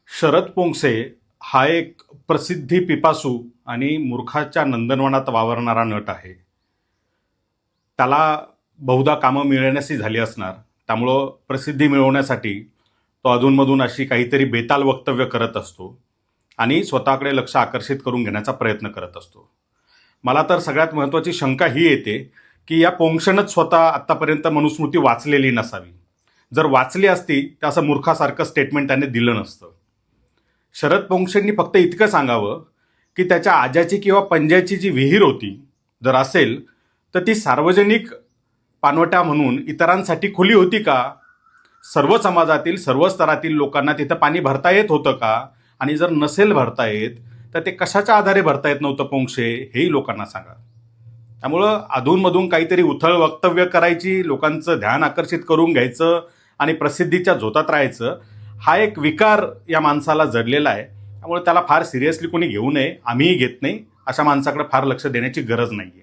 शरद पोंक्षे हा एक प्रसिद्धी पिपासू आणि मूर्खाच्या नंदनवनात वावरणारा नट आहे. त्याला बहुधा कामं मिळण्याची झाली असणार. त्यामुळं प्रसिद्धी मिळवण्यासाठी तो अधूनमधून अशी काहीतरी बेताल वक्तव्य करत असतो आणि स्वतःकडे लक्ष आकर्षित करून घेण्याचा प्रयत्न करत असतो. मला तर सगळ्यात महत्त्वाची शंका ही येते की या पोंक्षेनंच स्वतः आत्तापर्यंत मनुस्मृती वाचलेली नसावी. जर वाचली असती तर असं मूर्खासारखं स्टेटमेंट त्याने दिलं नसतं. शरद पोंक्षेंनी फक्त इतकं सांगावं की त्याच्या आज्याची किंवा पंजाची जी विहीर होती जर असेल तर ती सार्वजनिक पाणवठा म्हणून इतरांसाठी खुली होती का, सर्व समाजातील सर्व स्तरातील लोकांना तिथं पाणी भरता येत होतं का, आणि जर नसेल भरता येत तर ते कशाच्या आधारे भरता येत नव्हतं पोंक्षे, हेही लोकांना सांगा. त्यामुळं अधूनमधून काहीतरी उथळ वक्तव्य करायची, लोकांचं ध्यान आकर्षित करून घ्यायचं आणि प्रसिद्धीच्या झोतात राहायचं, हा एक विकार या माणसाला जडलेला आहे. त्यामुळे त्याला फार सिरियसली कोणी घेऊ नये, आम्हीही घेत नाही. अशा माणसाकडे फार लक्ष देण्याची गरज नाही आहे.